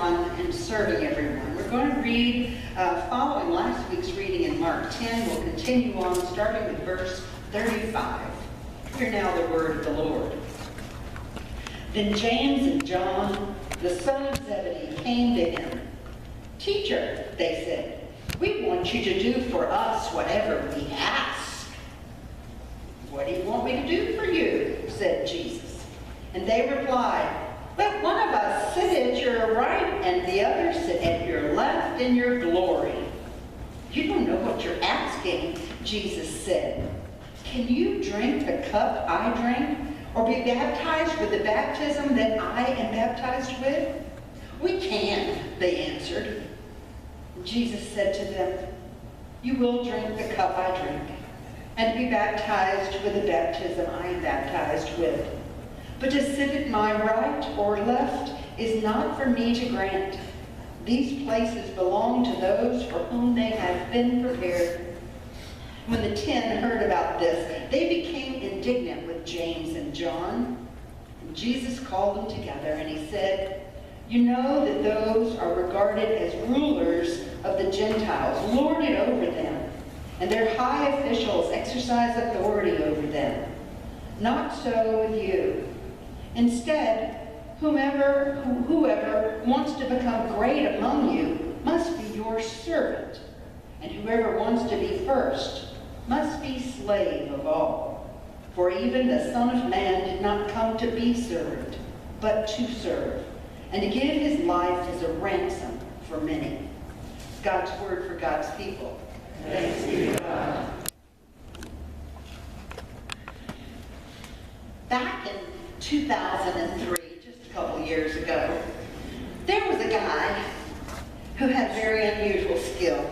everyone and serving everyone. We're going to read, following last week's reading in Mark 10, we'll continue on starting with verse 35. Hear now the word of the Lord. Then James and John, the son of Zebedee, came to him. "Teacher," they said, "we want you to do for us whatever we ask." "What do you want me to do for you?" said Jesus. And they replied, "Let one of us sit at your right and the other sit at your left in your glory." "You don't know what you're asking," Jesus said. "Can you drink the cup I drink, or be baptized with the baptism that I am baptized with?" "We can," they answered. Jesus said to them, "You will drink the cup I drink, and be baptized with the baptism I am baptized with. But to sit at my right or left is not for me to grant. These places belong to those for whom they have been prepared." When the 10 heard about this, they became indignant with James and John. And Jesus called them together and he said, "You know that those are regarded as rulers of the Gentiles, lord it over them, and their high officials exercise authority over them. Not so with you. Instead, whoever wants to become great among you must be your servant, and whoever wants to be first must be slave of all. For even the Son of Man did not come to be served, but to serve, and to give his life as a ransom for many." God's word for God's people. Thanks be to God. Back in 2003, just a couple years ago, there was a guy who had very unusual skill.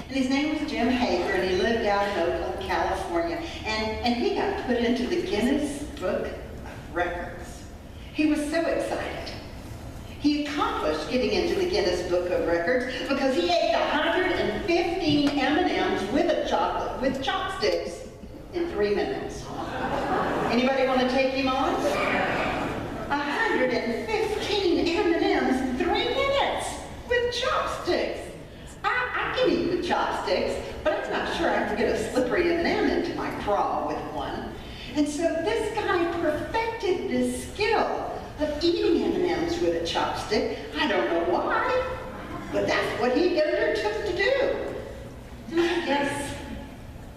And his name was Jim Hager, and he lived out in Oakland, California. And he got put into the Guinness Book of Records. He was so excited. He accomplished getting into the Guinness Book of Records because he ate 115 M&Ms with chopsticks in 3 minutes. Anybody want to take him on? 115 M&Ms in 3 minutes with chopsticks. I can eat with chopsticks, but I'm not sure I can get a slippery M&M into my craw with one. And so this guy perfected this skill of eating M&Ms with a chopstick. I don't know why, but that's what he undertook to do. And I guess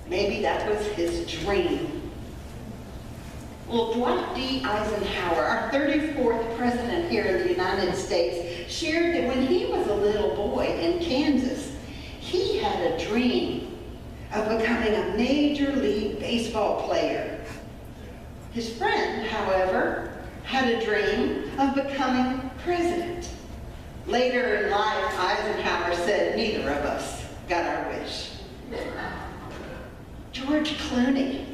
maybe that was his dream. Well, Dwight D. Eisenhower, our 34th president here in the United States, shared that when he was a little boy in Kansas, he had a dream of becoming a Major League Baseball player. His friend, however, had a dream of becoming president. Later in life, Eisenhower said, "Neither of us got our wish." George Clooney,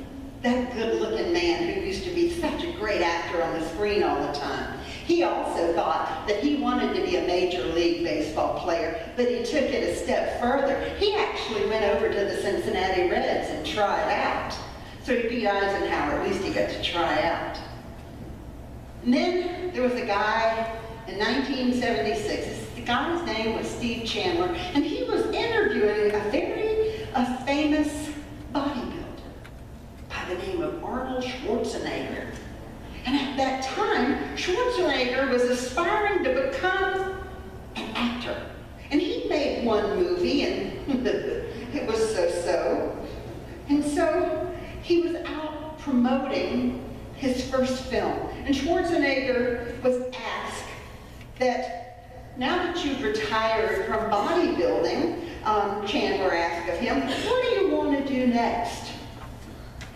that good-looking man who used to be such a great actor on the screen all the time, he also thought that he wanted to be a Major League Baseball player, but he took it a step further. He actually went over to the Cincinnati Reds and tried out. So he beat Eisenhower. At least he got to try out. And then there was a guy in 1976. The guy's name was Steve Chandler, and he was interviewing a famous bodybuilder by the name of Arnold Schwarzenegger. And at that time, Schwarzenegger was aspiring to become an actor. And he made one movie, and it was so-so. And so he was out promoting his first film. And Schwarzenegger was asked that, now that you've retired from bodybuilding, Chandler asked of him, "What do you want to do next?"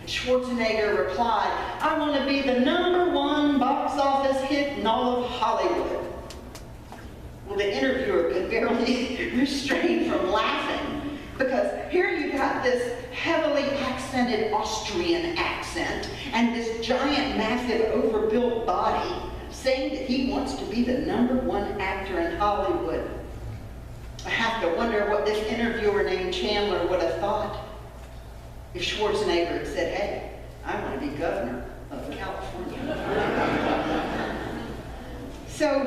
And Schwarzenegger replied, "I want to be the #1 box office hit in all of Hollywood." Well, the interviewer could barely restrain from laughing, because here you got this heavily accented Austrian accent and this giant, massive, overbuilt body saying that he wants to be the #1 actor in Hollywood. I have to wonder what this interviewer named Chandler would have thought if Schwarzenegger had said, "Hey, I want to be governor of California." So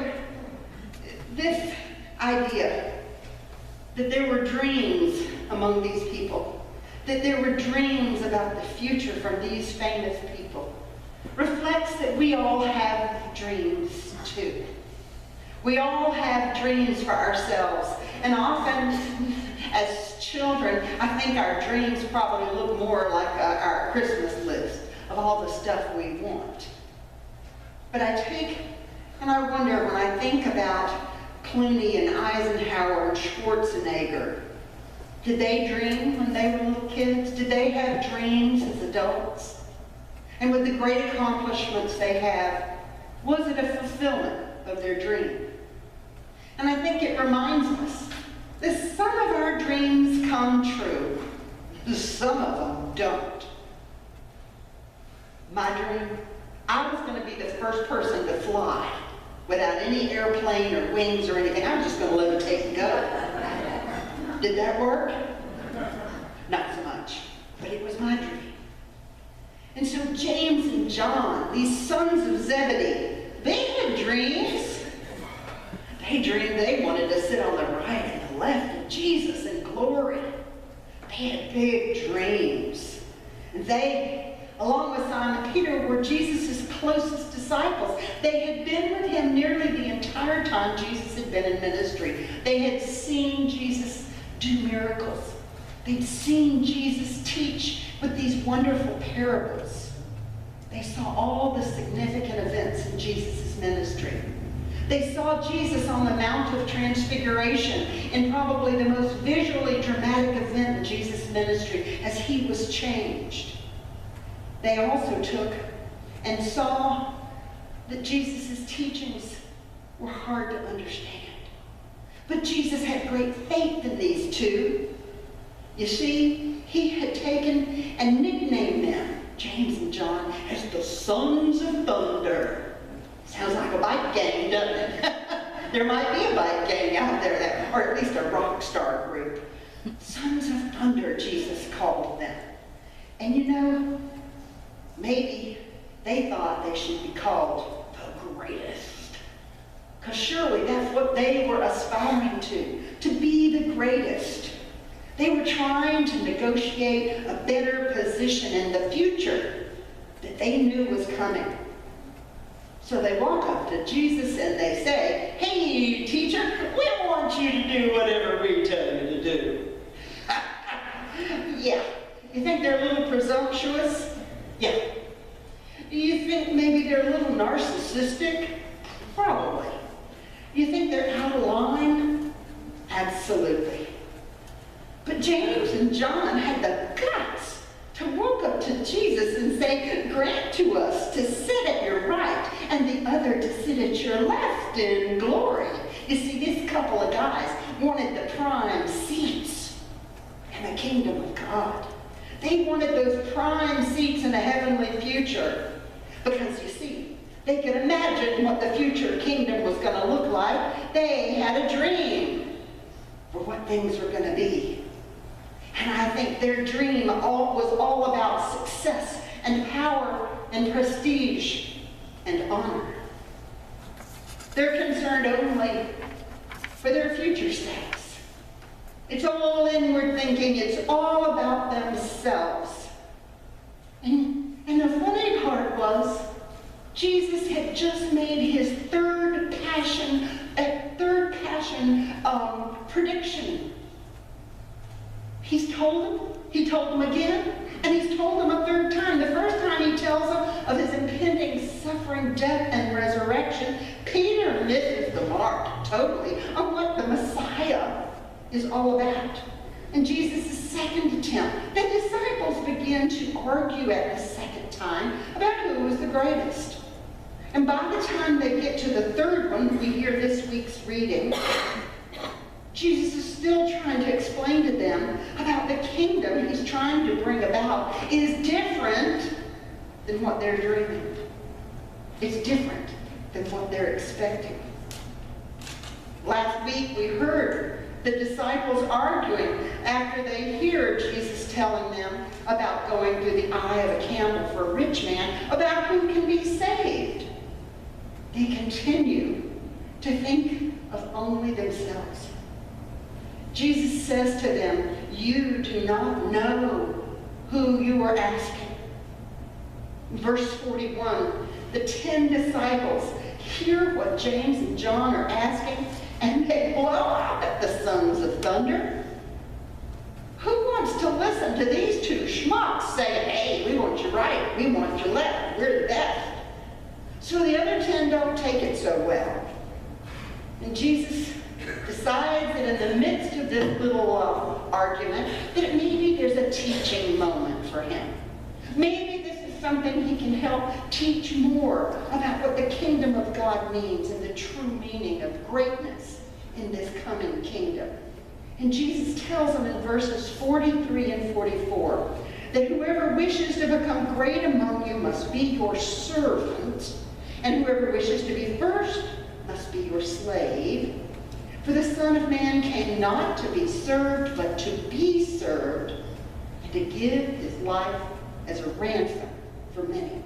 this idea that there were dreams among these people, that there were dreams about the future from these famous people, reflects that we all have dreams too. We all have dreams for ourselves, and often as children, I think our dreams probably look more like our Christmas list of all the stuff we want. But I take and I wonder, when I think about Clooney and Eisenhower and Schwarzenegger, did they dream when they were little kids? Did they have dreams as adults? And with the great accomplishments they have, was it a fulfillment of their dream? And I think it reminds us that some of our dreams come true, some of them don't. My dream, I was going to be the first person to fly without any airplane or wings or anything. I was just going to levitate and go. Did that work? Not so much, but it was my dream. And so James and John, these sons of Zebedee, they had dreams. They dreamed they wanted to sit on the right and the left of Jesus in glory. They had big dreams. And they, along with Simon Peter, were Jesus' closest disciples. They had been with him nearly the entire time Jesus had been in ministry. They had seen Jesus do miracles. They'd seen Jesus teach with these wonderful parables. They saw all the significant events in Jesus' ministry. They saw Jesus on the Mount of Transfiguration in probably the most visually dramatic event in Jesus' ministry as he was changed. They also took and saw that Jesus' teachings were hard to understand. But Jesus had great faith in these two. You see, he had taken and nicknamed them, James and John, as the Sons of Thunder. Sounds like a bike gang, doesn't it? There might be a bike gang out there, or at least a rock star group. Sons of Thunder, Jesus called them. And you know, maybe they thought they should be called the greatest. Because surely that's what they were aspiring to be the greatest. They were trying to negotiate a better position in the future that they knew was coming. So they walk up to Jesus and they say, "Hey, teacher, we want you to do whatever we tell you to do." Yeah. You think they're a little presumptuous? Yeah. Do you think maybe they're a little narcissistic? Probably. You think they're out of line? Absolutely. But James and John had the guts to walk up to Jesus and say, "Grant to us to sit at your right and the other to sit at your left in glory." You see, this couple of guys wanted the prime seats in the kingdom of God. They wanted those prime seats in a heavenly future. Because, you see, they could imagine what the future kingdom was going to look like. They had a dream for what things were going to be. And I think their dream was all about success and power and prestige and honor. They're concerned only for their future status. It's all inward thinking. It's all about themselves. And the funny part was, Jesus had just made his third passion prediction. He told them again, and he's told them a third time. The first time he tells them of his impending suffering, death, and resurrection. Peter misses the mark totally on what the Messiah is all about. And Jesus' second attempt, the disciples begin to argue at the second time about who was the greatest. And by the time they get to the third one, we hear this week's reading, Jesus is still trying to explain to them about the kingdom he's trying to bring about is different than what they're dreaming. It's different than what they're expecting. Last week we heard the disciples arguing after they hear Jesus telling them about going through the eye of a camel for a rich man, about who can be saved. They continue to think of only themselves. Jesus says to them, you do not know who you are asking. Verse 41, the 10 disciples hear what James and John are asking, and they blow out at the sons of thunder. Who wants to listen to these two schmucks say, hey, we want you right, we want you left, we're the best? So the other 10 don't take it so well. And Jesus decides that in the midst of this little argument, that maybe there's a teaching moment for him. Maybe this is something he can help teach more about what the kingdom of God means and the true meaning of greatness in this coming kingdom. And Jesus tells them in verses 43 and 44 that whoever wishes to become great among you must be your servant, and whoever wishes to be first must be your slave. For the Son of Man came not to be served, but to be served, and to give his life as a ransom for many.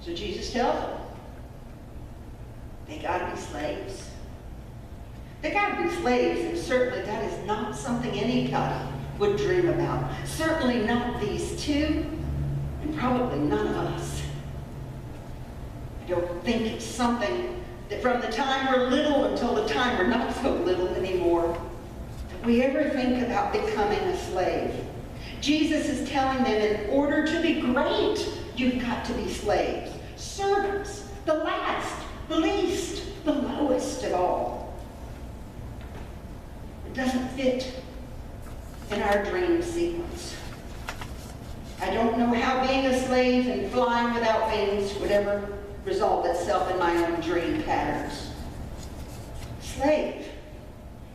So Jesus tells them, they got to be slaves. They got to be slaves, and certainly that is not something anybody would dream about. Certainly not these two, and probably none of us. I don't think it's something that from the time we're little until the time we're not so little anymore, that we ever think about becoming a slave. Jesus is telling them in order to be great, you've got to be slaves. Servants, the last, the least, the lowest of all. It doesn't fit in our dream sequence. I don't know how being a slave and flying without wings would ever resolve itself in my own dream patterns. Slave.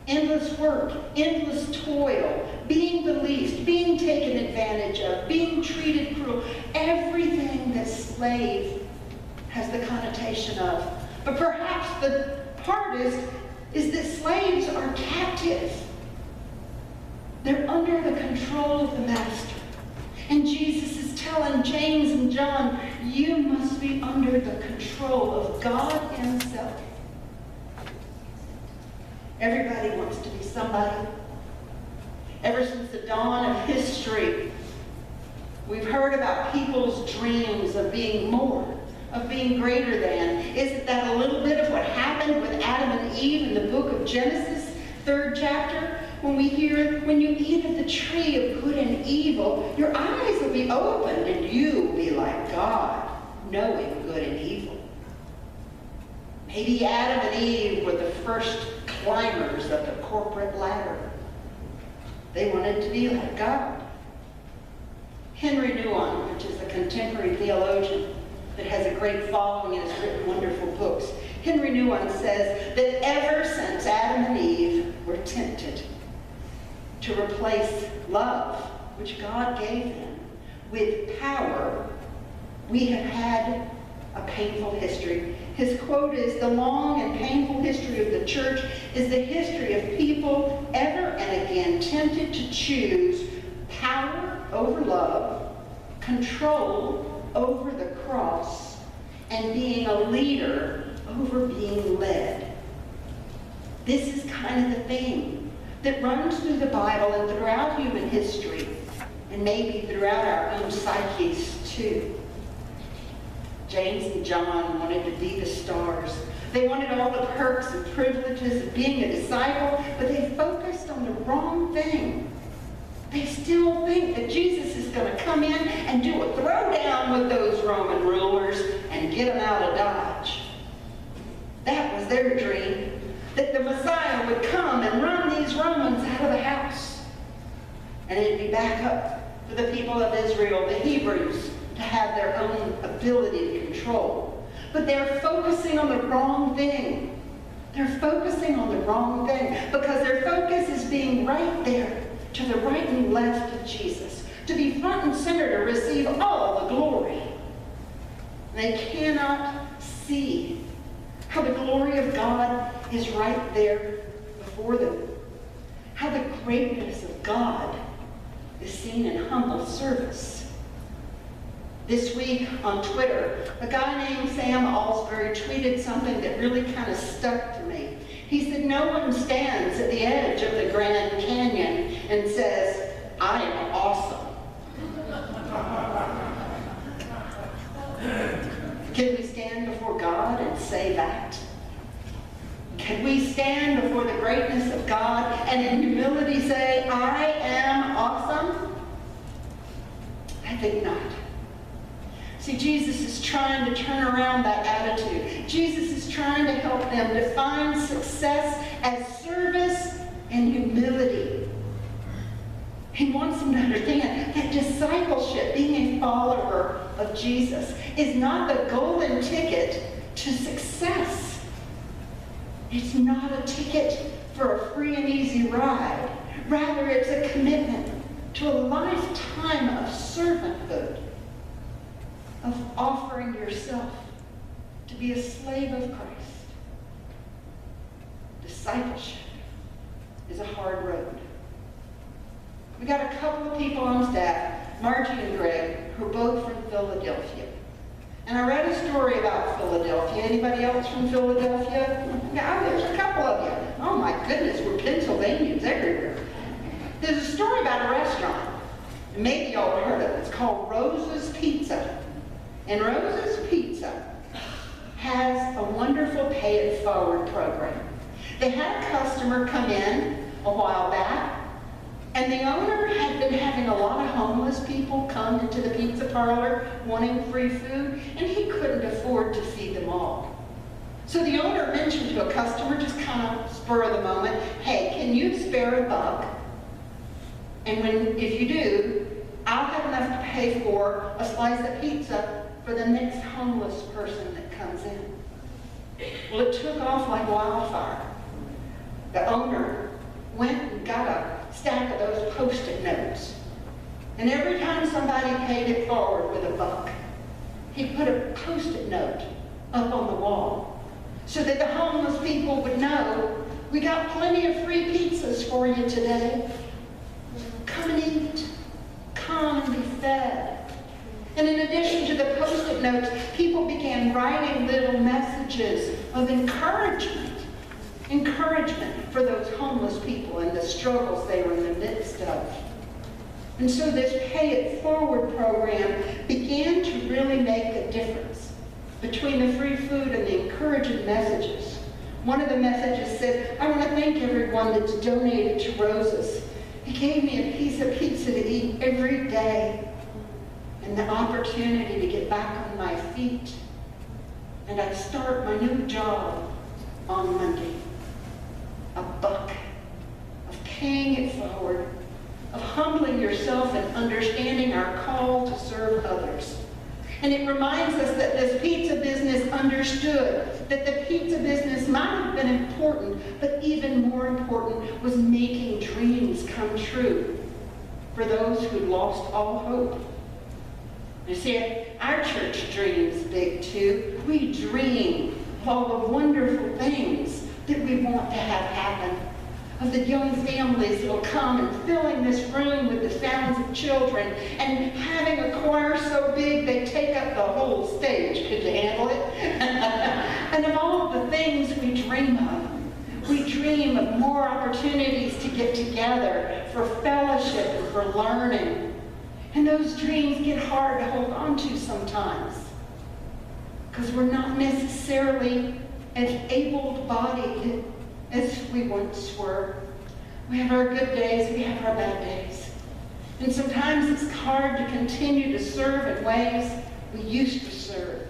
Endless work, endless toil, being the least, being taken advantage of, being treated cruel. Everything that slave has the connotation of. But perhaps the hardest is that slaves are captive. They're under the control of the master. And Jesus is telling James and John, you must be under the control of God himself. Everybody wants to be somebody. Ever since the dawn of history, we've heard about people's dreams of being more, of being greater than. Isn't that a little bit of what happened with Adam and Eve in the book of Genesis, 3rd chapter? When we hear, when you eat of the tree of good and evil, your eyes will be opened and you will be like God, knowing good and evil. Maybe Adam and Eve were the first climbers of the corporate ladder. They wanted to be like God. Henry Nouwen, which is a contemporary theologian that has a great following and has written wonderful books, Henry Nouwen says that ever since Adam and Eve were tempted to replace love, which God gave them, with power, we have had a painful history. His quote is, the long and painful history of the church is the history of people ever and again tempted to choose power over love, control over the cross, and being a leader over being led. This is kind of the theme that runs through the Bible and throughout human history, and maybe throughout our own psyches too. James and John wanted to be the stars. They wanted all the perks and privileges of being a disciple, but they focused on the wrong thing. They still think that Jesus is going to come in and do a throwdown with those Roman rulers and get them out of Dodge. That was their dream, that the Messiah would come and run these Romans out of the house. And it'd be back up for the people of Israel, the Hebrews, to have their own ability to control. But they're focusing on the wrong thing. They're focusing on the wrong thing because their focus is being right there to the right and left of Jesus, to be front and center to receive all the glory. They cannot see how the glory of God is right there before them, how the greatness of God is seen in humble service. This week on Twitter, a guy named Sam Alsbury tweeted something that really kind of stuck to me. He said, "No one stands at the edge of the Grand Canyon and says, 'I am awesome.'" Can we stand before God and say that? Can we stand before the greatness of God and in humility say, "I am awesome"? I think not. See, Jesus is trying to turn around that attitude. Jesus is trying to help them define success as service and humility. He wants them to understand that discipleship, being a follower of Jesus, is not the golden ticket to success. It's not a ticket for a free and easy ride. Rather, it's a commitment to a lifetime of servanthood, of offering yourself to be a slave of Christ. Discipleship is a hard road. We got a couple of people on staff, Margie and Greg, who are both from Philadelphia. And I read a story about Philadelphia. Anybody else from Philadelphia? Yeah, there's a couple of you. Oh my goodness, we're Pennsylvanians everywhere. There's a story about a restaurant. Maybe y'all have heard of it. It's called Rose's Pizza. And Rose's Pizza has a wonderful pay it forward program. They had a customer come in a while back, and the owner had been having a lot of homeless people come into the pizza parlor wanting free food, and he couldn't afford to feed them all. So the owner mentioned to a customer, just kind of spur of the moment, "Hey, can you spare $1? And if you do, I'll have enough to pay for a slice of pizza for the next homeless person that comes in." Well, it took off like wildfire. The owner went and got a stack of those Post-it notes. And every time somebody paid it forward with $1, he put a Post-it note up on the wall so that the homeless people would know, "We got plenty of free pizzas for you today. Come and eat. Come and be fed." And in addition to the Post-it notes, people began writing little messages of encouragement for those homeless people and the struggles they were in the midst of. And so this Pay It Forward program began to really make a difference between the free food and the encouraging messages. One of the messages said, "I want to thank everyone that's donated to Rose's. It gave me a piece of pizza to eat every day and the opportunity to get back on my feet. And I start my new job on Monday." $1 of paying it forward, of humbling yourself and understanding our call to serve others. And it reminds us that this pizza business understood that the pizza business might have been important, but even more important was making dreams come true for those who lost all hope. You see, our church dreams big too. We dream of all the wonderful things that we want to have happen, of the young families that will come and filling this room with the sounds of children and having a choir so big they take up the whole stage. Could you handle it? And of all of the things we dream of. We dream of more opportunities to get together for fellowship and for learning. And those dreams get hard to hold on to sometimes because we're not necessarily as able-bodied as we once were. We have our good days, we have our bad days. And sometimes it's hard to continue to serve in ways we used to serve.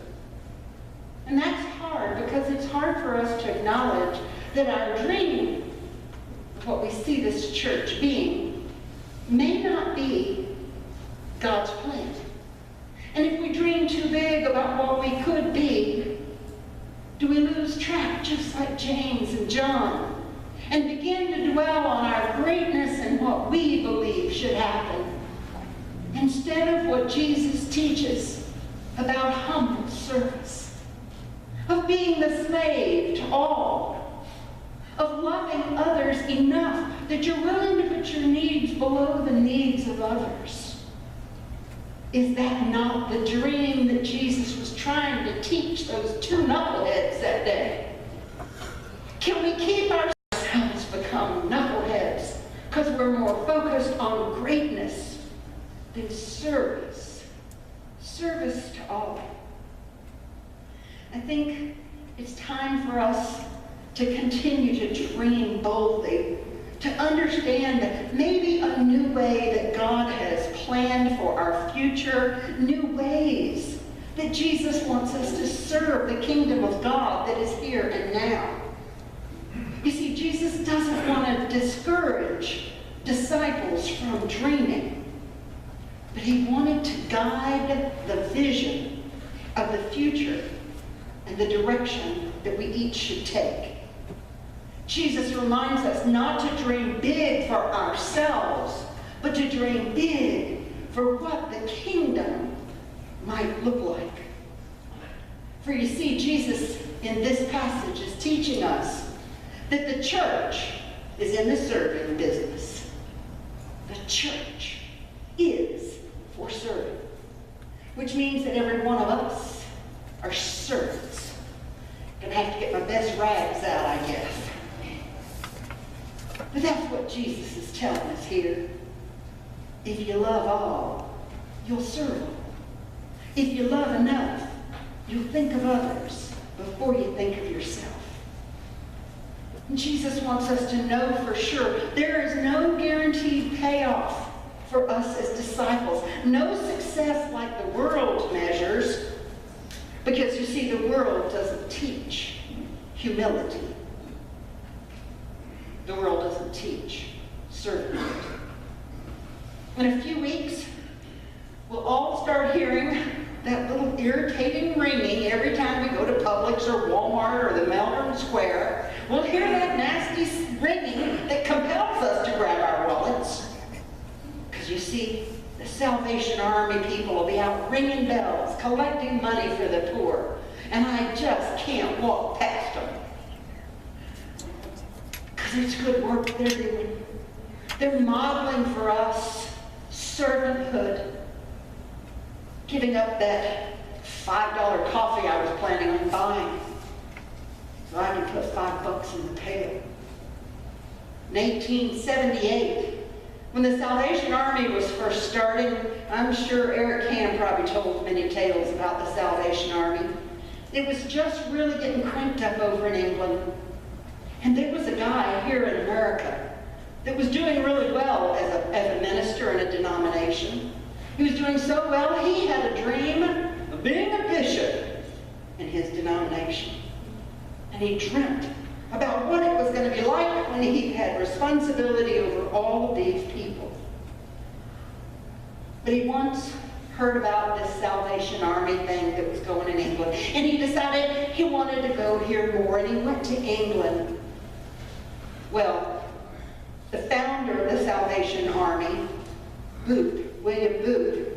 And that's hard because it's hard for us to acknowledge that our dream of what we see this church being may not be God's plan. And if we dream too big about what we could be, do we lose track, just like James and John, and begin to dwell on our greatness and what we believe should happen, instead of what Jesus teaches about humble service, of being the slave to all, of loving others enough that you're willing to put your needs below the needs of others? Is that not the dream that Jesus was trying to teach those two knuckleheads that day? Can we keep ourselves become knuckleheads because we're more focused on greatness than service? Service to all. I think it's time for us to continue to dream boldly, to understand that maybe a new way that God has planned for our future, new ways that Jesus wants us to serve the kingdom of God that is here and now. You see, Jesus doesn't want to discourage disciples from dreaming, but he wanted to guide the vision of the future and the direction that we each should take. Jesus reminds us not to dream big for ourselves, but to dream big for what the kingdom might look like. For you see, Jesus in this passage is teaching us that the church is in the serving business. The church is for serving, which means that every one of us are servants. Gonna have to get my best rags out, I guess. But that's what Jesus is telling us here. If you love all, you'll serve all. If you love enough, you'll think of others before you think of yourself. And Jesus wants us to know for sure there is no guaranteed payoff for us as disciples. No success like the world measures, because you see, the world doesn't teach humility. The world doesn't teach servanthood. In a few weeks, we'll all start hearing that little irritating ringing every time we go to Publix or Walmart or the Melbourne Square. We'll hear that nasty ringing that compels us to grab our wallets. Because you see, the Salvation Army people will be out ringing bells, collecting money for the poor. And I just can't walk past them. It's good work they're doing. They're modeling for us servanthood, giving up that $5 coffee I was planning on buying so I can put $5 in the pail. In 1878, when the Salvation Army was first starting, I'm sure Eric Ham probably told many tales about the Salvation Army. It was just really getting cranked up over in England. And there was a guy here in America that was doing really well as a minister in a denomination. He was doing so well, he had a dream of being a bishop in his denomination. And he dreamt about what it was going to be like when he had responsibility over all of these people. But he once heard about this Salvation Army thing that was going in England, and he decided he wanted to go hear more, and he went to England. Well, the founder of the Salvation Army, William Booth,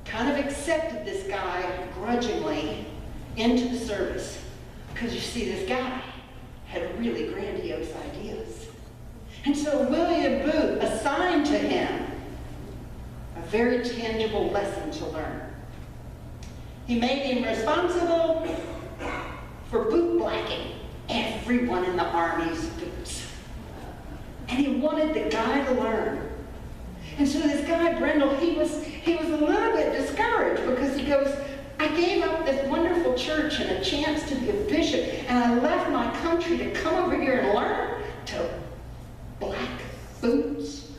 kind of accepted this guy grudgingly into the service. Because you see, this guy had really grandiose ideas. And so William Booth assigned to him a very tangible lesson to learn. He made him responsible for boot blacking everyone in the Army's boots. And he wanted the guy to learn. And so this guy, Brendel, he was a little bit discouraged because he goes, I gave up this wonderful church and a chance to be a bishop, and I left my country to come over here and learn to black boots.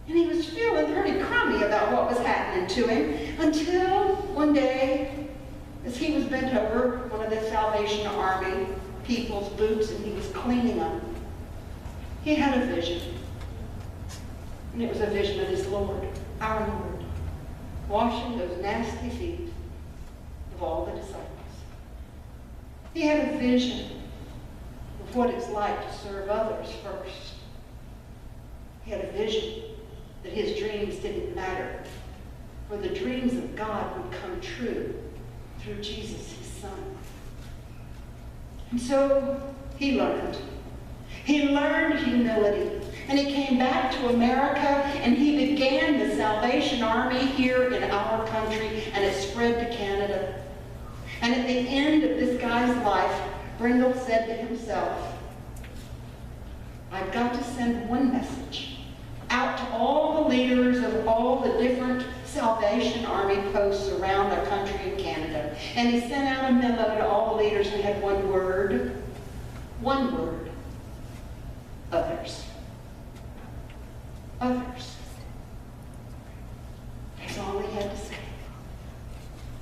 And he was feeling pretty crummy about what was happening to him until one day, as he was bent over one of the Salvation Army people's boots and he was cleaning them, he had a vision. And it was a vision of his Lord, our Lord, washing those nasty feet of all the disciples. He had a vision of what it's like to serve others first. He had a vision that his dreams didn't matter, for the dreams of God would come true through Jesus, his Son. And so he learned. He learned humility. And he came back to America, and he began the Salvation Army here in our country, and it spread to Canada. And at the end of this guy's life, Brindle said to himself, I've got to send one message out to all the leaders of all the different Salvation Army posts around our country in Canada. And he sent out a memo to all the leaders and had one word, others. Others. That's all he had to say.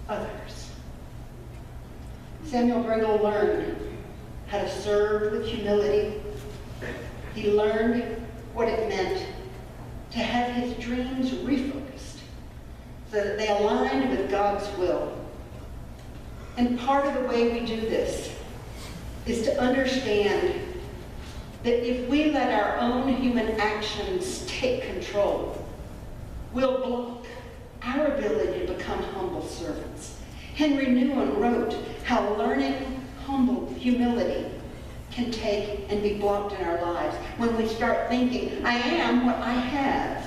Others. Samuel Brindle learned how to serve with humility. He learned what it meant to have his dreams refocused so that they aligned with God's will. And part of the way we do this is to understand that if we let our own human actions take control, we'll block our ability to become humble servants. Henry Nouwen wrote how learning humble humility can take and be blocked in our lives when we start thinking, I am what I have.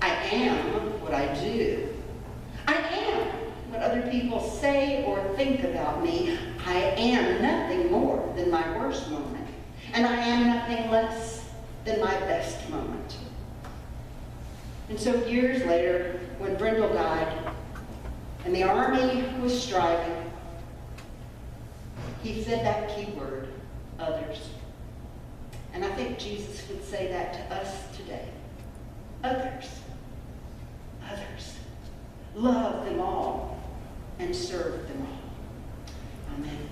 I am what I do. I am what other people say or think about me. I am nothing more than my worst moment. And I am nothing less than my best moment. And so years later, when Brindle died, and the army was striving, he said that key word, others. And I think Jesus would say that to us today. Others. Others. Love them all and serve them all. Amen.